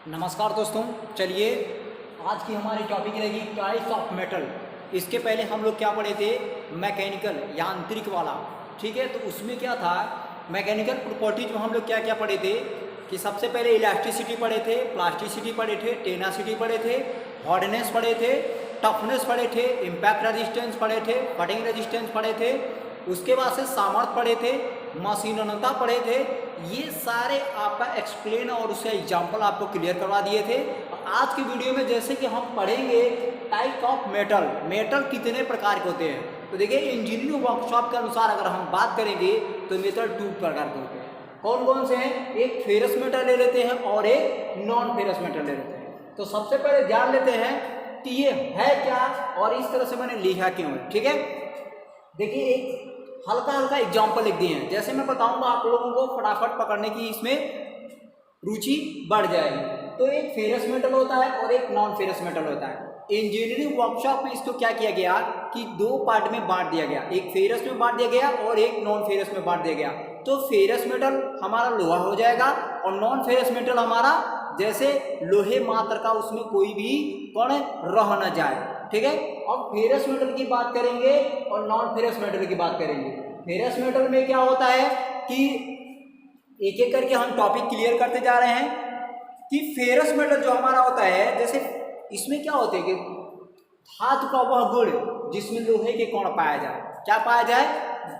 नमस्कार दोस्तों, चलिए आज की हमारी टॉपिक रहेगी टाइप्स ऑफ मेटल। इसके पहले हम लोग क्या पढ़े थे, मैकेनिकल यांत्रिक वाला। ठीक है, तो उसमें क्या था, मैकेनिकल प्रॉपर्टीज में हम लोग क्या क्या पढ़े थे कि सबसे पहले इलास्टिसिटी पढ़े थे, प्लास्टिसिटी पढ़े थे, टेनासिटी पढ़े थे, हार्डनेस पढ़े थे, टफनेस पढ़े थे, इम्पैक्ट रेजिस्टेंस पढ़े थे, कटिंग रेजिस्टेंस पढ़े थे, उसके बाद से सामर्थ्य पढ़े थे, मशीनता पढ़े थे। ये सारे आपका एक्सप्लेन और उसका एग्जाम्पल आपको क्लियर करवा दिए थे। और आज की वीडियो में जैसे कि हम पढ़ेंगे टाइप ऑफ मेटल, मेटल कितने प्रकार के होते हैं। तो देखिए, इंजीनियरिंग वर्कशॉप के अनुसार अगर हम बात करेंगे तो मेटल 2 प्रकार के होते हैं। कौन कौन से हैं, एक फेरस मेटल ले लेते हैं और एक नॉन फेरस मेटल ले लेते हैं। तो सबसे पहले जान लेते हैं कि ये है क्या और इस तरह से मैंने लिखा क्यों है। ठीक है, देखिए एक हल्का हल्का एग्जाम्पल लिख दिए हैं, जैसे मैं बताऊंगा आप लोगों को फटाफट पकड़ने की इसमें रुचि बढ़ जाएगी। तो एक फेरस मेटल होता है और एक नॉन फेरस मेटल होता है। इंजीनियरिंग वर्कशॉप में इसको क्या किया गया कि 2 पार्ट में बांट दिया गया, एक फेरस में बांट दिया गया और एक नॉन फेरस में बांट दिया गया। तो फेरस मेटल हमारा लोहा हो जाएगा और नॉन फेरस मेटल हमारा जैसे लोहे मात्र का उसमें कोई भी कण रह न जाए। ठीक है, अब फेरस मेटल की बात करेंगे और नॉन फेरस मेटल की बात करेंगे। फेरस मेटल में क्या होता है कि एक एक करके हम टॉपिक क्लियर करते जा रहे हैं कि फेरस मेटल जो हमारा होता है, जैसे इसमें क्या होते हैं कि धातु का वह गुण जिसमें लोहे के कण पाया जाए। क्या पाया जाए,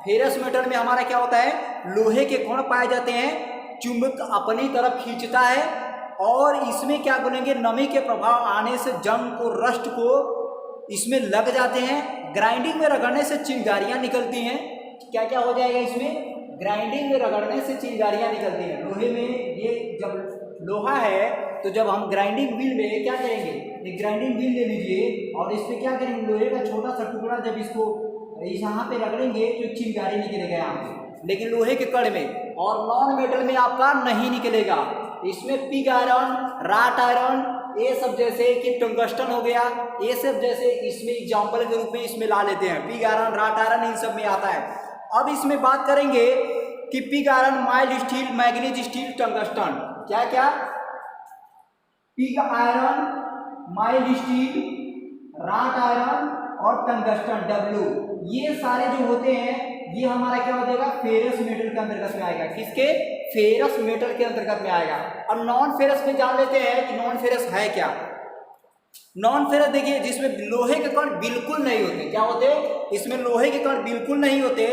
फेरस मेटल में हमारा क्या होता है, लोहे के कण पाए जाते हैं, चुंबक अपनी तरफ खींचता है और इसमें क्या बोलेंगे, नमी के प्रभाव आने से जंग को, रस्ट को इसमें लग जाते हैं। ग्राइंडिंग में रगड़ने से चिंगारियां निकलती हैं। क्या क्या हो जाएगा इसमें, ग्राइंडिंग में रगड़ने से चिंगारियां निकलती हैं। लोहे में ये जब लोहा है तो जब हम ग्राइंडिंग व्हील में क्या करेंगे, एक ग्राइंडिंग व्हील ले लीजिए और इसमें क्या करेंगे, लोहे का छोटा सा टुकड़ा जब इसको यहाँ पे रगड़ेंगे तो चिंगारी निकलेगा यहाँ पे, लेकिन लोहे के कड़ में। और नॉन मेटल में आपका नहीं निकलेगा। इसमें पिग आयरन, राट आयरन, ये सब जैसे कि टंगस्टन हो गया, ये सब जैसे इसमें एग्जाम्पल के रूप में इसमें ला लेते हैं। Pig iron, rot iron in सब में आता है। अब इसमें बात करेंगे कि pig iron, mild steel, manganese steel, tungsten. क्या क्या, pig iron, mild steel, rot iron और टंगस्टन डब्ल्यू, ये सारे जो होते हैं ये हमारा क्या हो जाएगा, फेरस मेटल के अंतर्गत में आएगा। किसके, फेरस मेटल के अंतर्गत में आएगा। अब नॉन फेरस में जान लेते हैं कि नॉन फेरस है क्या। नॉन फेरस देखिए, जिसमें लोहे के कण बिल्कुल नहीं होते। क्या होते, इसमें लोहे के कण बिल्कुल नहीं होते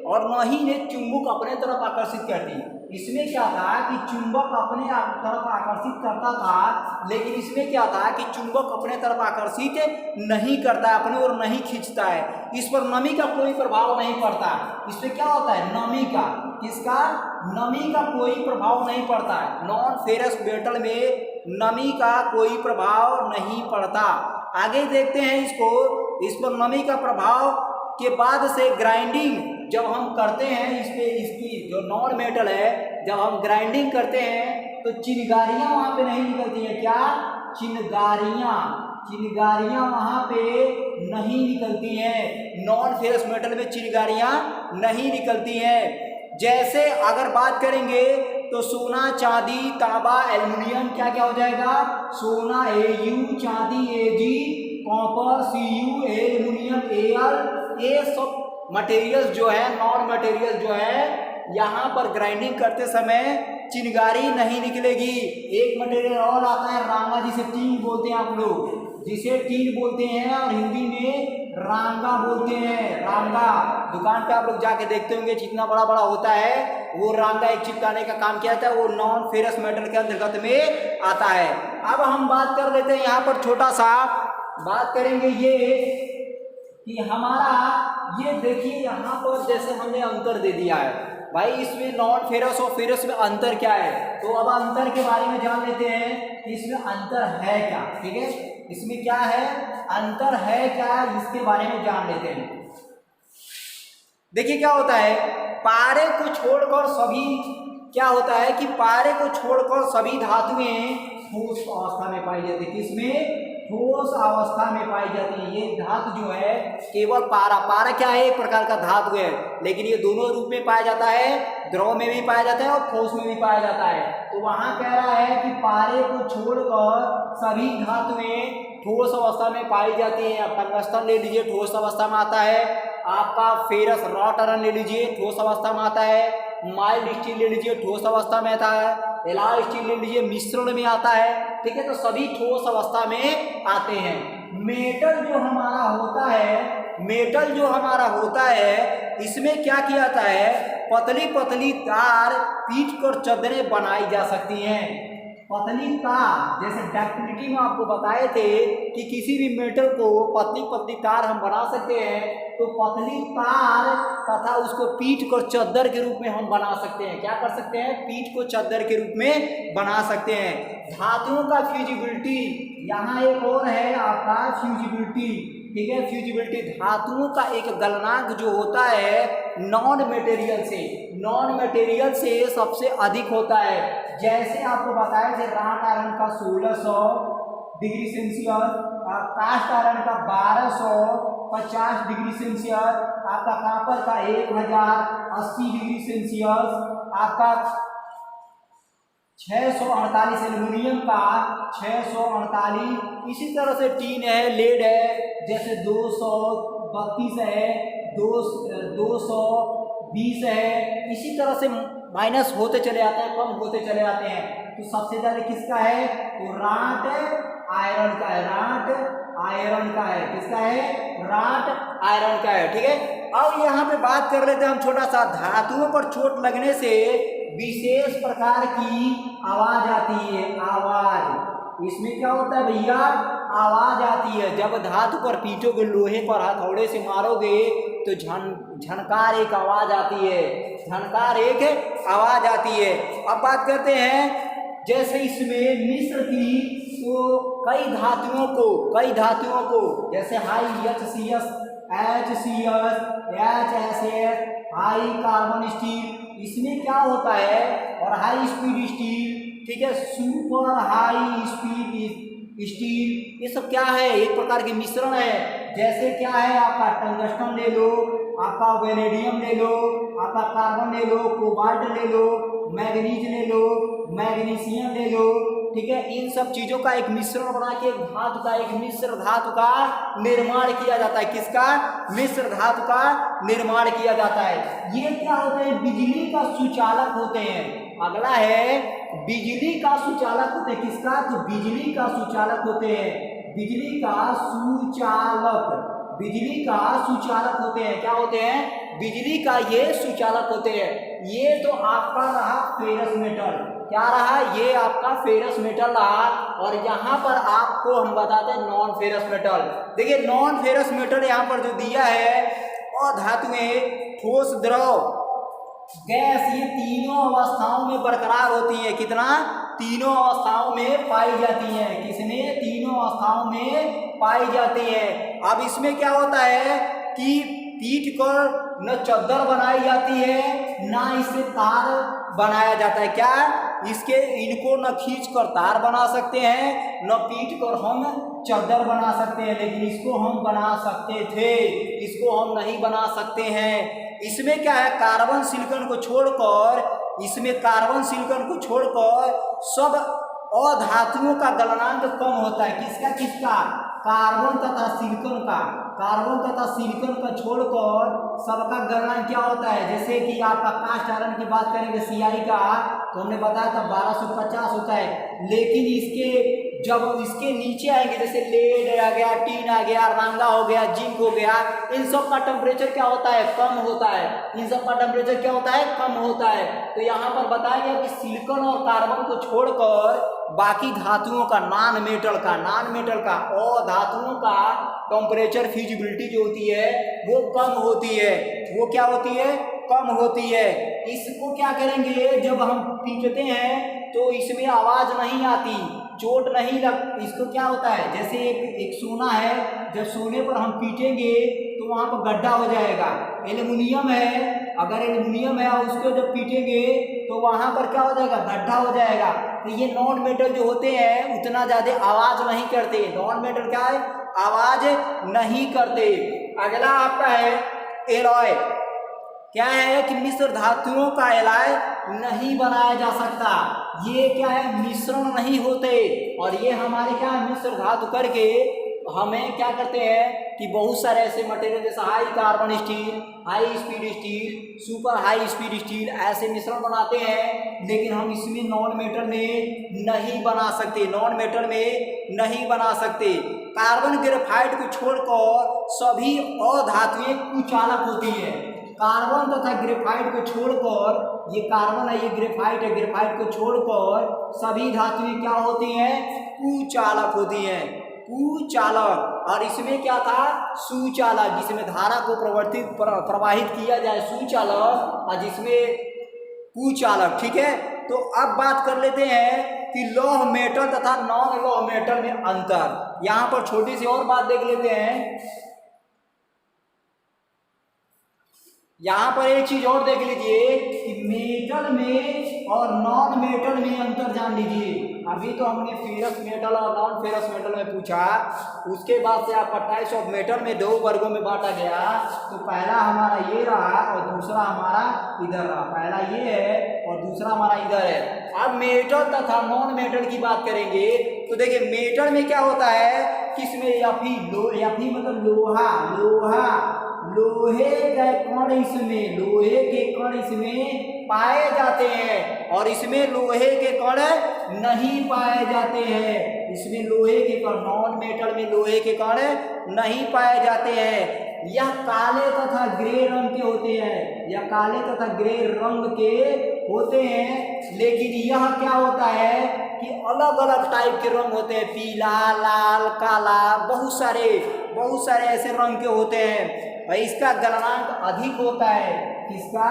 और न ही ये चुंबक अपने तरफ आकर्षित करती। इसमें क्या था कि चुंबक अपने तरफ आकर्षित करता था, लेकिन इसमें क्या था कि चुंबक अपने तरफ आकर्षित नहीं करता है, अपनी ओर नहीं खींचता है। इस पर नमी का कोई प्रभाव नहीं पड़ता। इसमें क्या होता है, नमी का, किसका, नमी का कोई प्रभाव नहीं पड़ता है। नॉन फेरस मेटल में नमी का कोई प्रभाव नहीं पड़ता। आगे देखते हैं इसको, इस पर नमी का प्रभाव के बाद से ग्राइंडिंग जब हम करते हैं इसमें, इसकी जो नॉन मेटल है, जब हम ग्राइंडिंग करते हैं तो चिंगारियां वहां पे नहीं निकलती हैं। क्या, चिंगारियां, चिंगारियां वहां पे नहीं निकलती हैं। नॉन फेरस मेटल में चिंगारियां नहीं निकलती हैं। जैसे अगर बात करेंगे तो सोना, चांदी, तांबा, एल्युमिनियम, क्या क्या हो जाएगा, सोना Au, चांदी Ag, copper Cu, aluminium Al, ये सब मटेरियल जो है, नॉन मटेरियल जो है, यहाँ पर ग्राइंडिंग करते समय चिंगारी नहीं निकलेगी। एक मटेरियल और आता है रांगा, जिसे टीन बोलते हैं आप लोग, जिसे टीन बोलते हैं और हिंदी में रांगा बोलते हैं। रांगा दुकान पे आप लोग जाके देखते होंगे, जितना बड़ा बड़ा होता है वो रांगा एक चिपकाने का काम किया जाता है, वो नॉन फेरस मेटल के अंतर्गत में आता है। अब हम बात कर लेते हैं यहाँ पर, छोटा सा बात करेंगे ये कि हमारा ये देखिए यहाँ पर जैसे हमने अंतर दे दिया है भाई, इसमें नॉन फेरस और फेरस में अंतर क्या है। तो अब अंतर के बारे में जान लेते हैं कि इसमें अंतर है क्या। ठीक है, इसमें क्या है, अंतर है क्या, इसके बारे में जान लेते हैं। देखिए क्या होता है, पारे को छोड़कर सभी, क्या होता है कि पारे को छोड़कर सभी धातुएं ठोस अवस्था में पाई जाती है। किसमें, ठोस अवस्था में पाई जाती है। ये धातु जो है केवल पारा क्या है, एक प्रकार का धातु है, लेकिन ये दोनों रूप में पाया जाता है, द्रव में भी पाया जाता है और ठोस में भी पाया जाता है। तो वहां कह रहा है कि पारे को छोड़कर सभी धातुएं ठोस अवस्था में पाई जाती है। अब टंगस्टन ले लीजिए, ठोस अवस्था में आता है। आपका फेरस रॉट आयरन ले लीजिए, ठोस अवस्था में आता है। माइल्ड स्टील ले लीजिए, ठोस अवस्था में आता है। एलॉय स्टील ले लीजिए, मिश्रण में आता है। ठीक है, तो सभी ठोस अवस्था में आते हैं। मेटल जो हमारा होता है, इसमें क्या किया जाता है, पतली पतली तार पीट कर चादरें बनाई जा सकती हैं। पतली तार, जैसे डक्टिलिटी में आपको बताए थे कि किसी भी मेटल को पतली पतली तार हम बना सकते हैं, तो पतली तार तथा उसको पीट कर चादर के रूप में हम बना सकते हैं। क्या कर सकते हैं, पीट को चादर के रूप में बना सकते हैं। धातुओं का फ्यूजिबिलिटी, यहाँ एक और है आपका फ्यूजिबिलिटी। ठीक है, फ्यूजिबिलिटी धातुओं का एक गलनांक जो होता है नॉन मटेरियल से सबसे अधिक होता है। जैसे आपको बताया कि राट आयरन का 1600 डिग्री सेल्सियस, कास्ट आयरन का 1250 डिग्री सेल्सियस, आपका कॉपर का 1080 डिग्री सेल्सियस, आपका 648, एल्युमिनियम का 648, इसी तरह से टीन है, लेड है, जैसे 232 है, 220 है, इसी तरह से माइनस होते चले आते हैं, कम होते चले आते हैं। तो सबसे ज्यादा किसका है, तो राट आयरन का है, किसका है, राट आयरन का है। ठीक है, अब यहाँ पे बात कर लेते हैं हम छोटा सा, धातुओं पर चोट लगने से विशेष प्रकार की आवाज आती है। आवाज, इसमें क्या होता है भैया, आवाज आती है। जब धातु पर पीटोगे, लोहे पर हथौड़े से मारोगे तो झनकार एक आवाज आती है, अब बात करते हैं, जैसे इसमें मिश्र की, तो कई धातुओं को जैसे high HCS, HSS, high carbon steel, इसमें क्या होता है, और हाई स्पीड स्टील, ठीक है, सुपर हाई स्पीड स्टील, ये सब क्या है, एक प्रकार के मिश्रण है। जैसे क्या है, आपका टंगस्टन ले लो, आपका वेनेडियम ले लो, आपका कार्बन ले लो, कोबाल्ट ले लो, मैग्नीज ले लो, मैग्नीशियम ले लो। ठीक है, इन सब चीजों का एक मिश्रण बना के एक मिश्र धातु का निर्माण किया जाता है। किसका, मिश्र धातु का निर्माण किया जाता है। ये क्या होते हैं, बिजली का सुचालक होते हैं। अगला है बिजली का सुचालक होते हैं। किसका, तो बिजली का सुचालक होते हैं, बिजली का सुचालक होते हैं। क्या होते हैं, बिजली का ये सुचालक होते हैं। ये तो आपका रहा फेरस मेटल, क्या रहा, ये आपका फेरस मेटल रहा। और यहाँ पर आपको हम बताते हैं नॉन फेरस मेटल। देखिए नॉन फेरस मेटल यहाँ पर जो दिया है, और धातुएं, ठोस, द्रव, गैस, ये तीनों अवस्थाओं में बरकरार होती है। कितना, तीनों अवस्थाओं में पाई जाती है। किसमें, तीनों अवस्थाओं में पाई जाती है। अब इसमें क्या होता है कि पीट कर न चादर बनाई जाती है, ना इससे तार बनाया जाता है। क्या, इनको न खींच कर तार बना सकते हैं, न पीट कर हम चादर बना सकते हैं, लेकिन इसको हम बना सकते थे, इसको हम नहीं बना सकते हैं। इसमें क्या है, कार्बन सिलिकॉन को छोड़कर सब अधातुओं का गलनांक कम होता है। किसका, कार्बन तथा सिलिकॉन का छोड़कर सबका गलनांक क्या होता है। जैसे कि आपका कास्ट आयरन की बात करेंगे, Ci का, तो हमने बताया था 1250 होता है, लेकिन जब इसके नीचे आएंगे, जैसे लेड आ गया, टीन आ गया, रांगा हो गया, जिंक हो गया, इन सब का टेम्परेचर क्या होता है, कम होता है। तो यहाँ पर बताया गया कि सिलिकॉन और कार्बन को छोड़कर बाकी धातुओं का, नॉन मेटल का और धातुओं का टेम्परेचर फ्यूजिबिलिटी जो होती है वो कम होती है। वो क्या होती है, कम होती है। इसको क्या करेंगे, जब हम पीटते हैं तो इसमें आवाज नहीं आती, चोट नहीं लग, इसको क्या होता है, जैसे एक सोना है, जब सोने पर हम पीटेंगे तो वहाँ पर गड्ढा हो जाएगा। एल्युमिनियम है, अगर एल्युमिनियम है उसको जब पीटेंगे तो वहाँ पर क्या हो जाएगा, गड्ढा हो जाएगा। तो ये नॉन मेटल जो होते हैं उतना ज़्यादा आवाज़ नहीं करते। नॉन मेटल क्या है, आवाज़ नहीं करते। अगला आपका है एलॉय। क्या है कि मिश्र धातुओं का एलॉय नहीं बनाया जा सकता। ये क्या है, मिश्रण नहीं होते। और ये हमारे क्या मिश्र धातु करके हमें क्या करते हैं कि बहुत सारे ऐसे मटेरियल जैसे high carbon steel, high speed steel, super high speed steel, ऐसे मिश्रण बनाते हैं। लेकिन हम इसमें नॉन मेटल में नहीं बना सकते, नॉन मेटल में नहीं बना सकते। कार्बन ग्रेफाइट को छोड़कर सभी अधातुएं कुचालक होती है। कार्बन तथा ग्रेफाइट को छोड़कर, ये कार्बन है, ये ग्रेफाइट है, ग्रेफाइट को छोड़कर सभी धातुएं क्या होती हैं, कुचालक होती हैं, कुचालक। और इसमें क्या था, सुचालक, जिसमें धारा को प्रवाहित किया जाए, सुचालक, और जिसमें कुचालक। ठीक है, तो अब बात कर लेते हैं कि लौह मेटल तथा नॉन लौह मेटल में अंतर। यहां पर छोटी सी और बात देख लेते हैं। यहां पर एक चीज और देख लीजिए कि मेटल में और नॉन मेटल में अंतर जान लीजिए। अभी तो हमने फेरस मेटल और नॉन फेरस मेटल में पूछा, उसके बाद से आपका टाइप्स ऑफ मेटल में 2 वर्गों में बांटा गया। तो पहला हमारा ये रहा और दूसरा हमारा इधर रहा। पहला ये है और दूसरा हमारा इधर है। अब मेटल तथा नॉन मेटल की बात करेंगे तो देखिए मेटल में क्या होता है कि इसमें याफी मतलब लोहा, लोहे के कण इसमें, लोहे के कण इसमें पाए जाते हैं और इसमें लोहे के कण नहीं पाए जाते हैं। इसमें लोहे के कण, नॉन मेटल में लोहे के कण नहीं पाए जाते हैं। यह काले तथा ग्रे रंग के होते हैं, यह काले तथा ग्रे रंग के होते हैं। लेकिन यह क्या होता है कि अलग अलग टाइप के रंग होते हैं, पीला, लाल, काला, बहुत सारे ऐसे रंग के होते हैं। और इसका गलनांक अधिक होता है। किसका,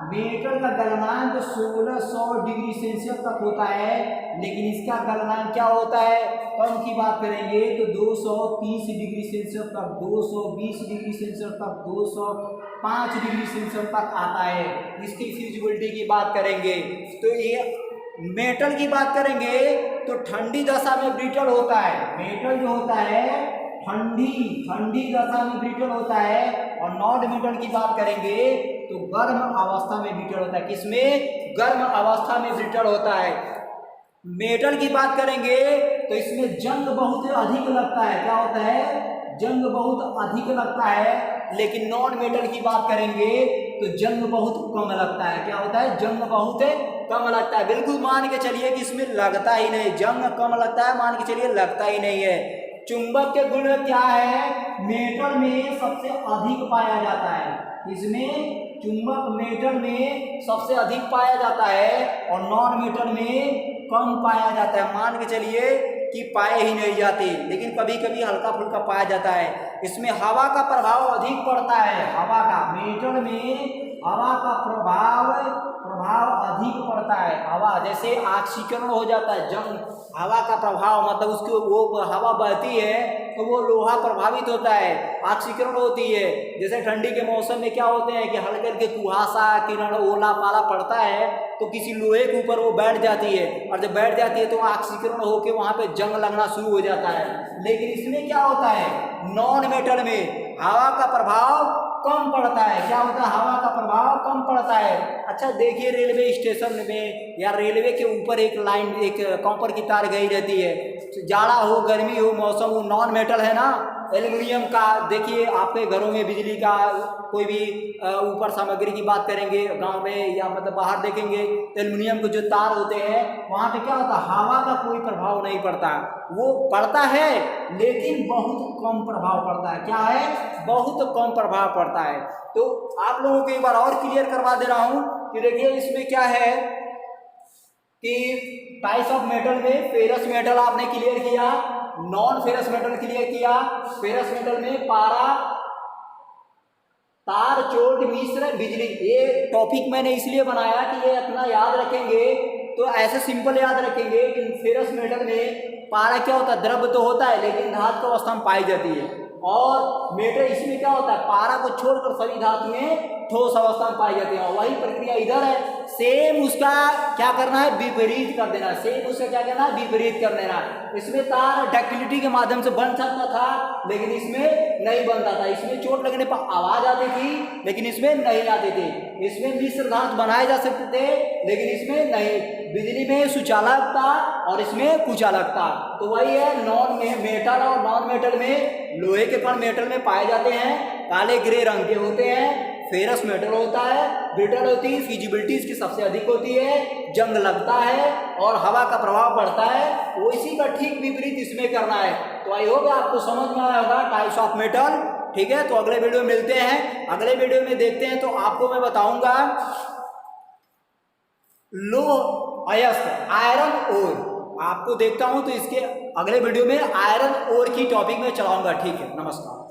मेटल का गलनांक 1600 डिग्री सेल्सियस तक होता है। लेकिन इसका गलनांक क्या होता है, कम की बात करेंगे तो 230 डिग्री सेल्सियस तक, 220 डिग्री सेल्सियस तक, 205 डिग्री सेल्सियस तक आता है। इसकी फ्यूजिबिलिटी की बात करेंगे तो ये मेटल की बात करेंगे तो ठंडी दशा में ब्रिटल होता है। मेटल जो होता है ठंडी दशा में ब्रिटल होता है। और नॉन मेटल की बात करेंगे तो गर्म अवस्था में ब्रिटल होता है। किसमें, गर्म अवस्था में ब्रिटल होता है। मेटल की बात करेंगे तो इसमें जंग बहुत अधिक लगता है। क्या होता है, जंग बहुत अधिक लगता है। लेकिन नॉन मेटल की बात करेंगे तो जंग बहुत कम लगता है। क्या होता है, जंग बहुत कम लगता है। बिल्कुल मान के चलिए कि इसमें लगता ही नहीं, जंग कम लगता है, मान के चलिए लगता ही नहीं है। चुंबक के गुण क्या है, मेटल में सबसे अधिक पाया जाता है। इसमें चुंबक मेटल में सबसे अधिक पाया जाता है और नॉन मेटल में कम पाया जाता है। मान के चलिए कि पाए ही नहीं जाते, लेकिन कभी कभी हल्का फुल्का पाया जाता है। इसमें हवा का प्रभाव अधिक पड़ता है। हवा का, मेटल में हवा का प्रभाव अधिक पड़ता है। हवा जैसे ऑक्सीकरण हो जाता है, जंग, हवा का प्रभाव मतलब उसकी वो हवा बहती है तो वो लोहा प्रभावित होता है, ऑक्सीकरण होती है। जैसे ठंडी के मौसम में क्या होते हैं कि हल्के हल्के कुहासा, किरण, ओला पाला पड़ता है तो किसी लोहे के ऊपर वो बैठ जाती है और जब बैठ जाती है तो ऑक्सीकरण होकर वहाँ पे जंग लगना शुरू हो जाता है। लेकिन इसमें क्या होता है, नॉन मेटल में हवा का प्रभाव कम पड़ता है। क्या होता है, हवा का प्रभाव कम पड़ता है। अच्छा देखिए रेलवे स्टेशन में या रेलवे के ऊपर एक लाइन, एक कॉपर की तार गई रहती है, जाड़ा हो गर्मी हो मौसम हो, नॉन मेटल है ना, एल्युमिनियम का। देखिए आपके घरों में बिजली का कोई भी ऊपर सामग्री की बात करेंगे गांव में या मतलब बाहर देखेंगे तो एल्युमिनियम के जो तार होते हैं वहाँ पे क्या होता है, हवा का कोई प्रभाव नहीं पड़ता। वो पड़ता है लेकिन बहुत कम प्रभाव पड़ता है। क्या है, बहुत कम प्रभाव पड़ता है। तो आप लोगों को एक बार और क्लियर करवा दे रहा हूँ कि देखिए इसमें क्या है कि टाइप्स ऑफ मेटल में फेरस मेटल आपने क्लियर किया, नॉन फेरस मेटल क्लियर किया। फेरस मेटल में पारा, तार, चोट, मिश्र, बिजली। ये टॉपिक मैंने इसलिए बनाया कि ये अपना याद रखेंगे तो ऐसे सिंपल याद रखेंगे कि फेरस मेटल में पारा क्या होता है, द्रव्य तो होता है लेकिन धातु अवस्था में पाई जाती है। और मेटल इसमें क्या होता है, पारा को छोड़कर सभी धातु में ठोस अवस्था में पाए जाते हैं। वही प्रक्रिया इधर है, सेम उसका क्या करना है, विपरीत कर देना। सेम उसका क्या करना है, विपरीत कर देना। इसमें तार डक्टिलिटी के माध्यम से बन सकता था, लेकिन इसमें नहीं बनता था। इसमें चोट लगने पर आवाज आती थी, लेकिन इसमें नहीं आती थी। इसमें मिश्र धातु बनाए जा सकते थे, लेकिन इसमें नहीं। बिजली में सुचालक था और इसमें कुचालक था। तो वही है, नॉन में मेटल और नॉन मेटल में लोहे के कण मेटल में पाए जाते हैं, काले ग्रे रंग के होते हैं। फेरस मेटल होता है, ब्रिटल होती है, फिजिबिलिटी इसकी सबसे अधिक होती है, जंग लगता है और हवा का प्रभाव पड़ता है। वो इसी का ठीक विपरीत इसमें करना है। तो आई होप आपको समझ में आया होगा टाइप्स ऑफ मेटल। ठीक है, तो अगले वीडियो में मिलते हैं। अगले वीडियो में देखते हैं, तो आपको मैं बताऊंगा लोह अयस्क आयरन ओर। आपको देखता हूं, तो इसके अगले वीडियो में आयरन ओर की टॉपिक में चलाऊंगा। ठीक है, नमस्कार।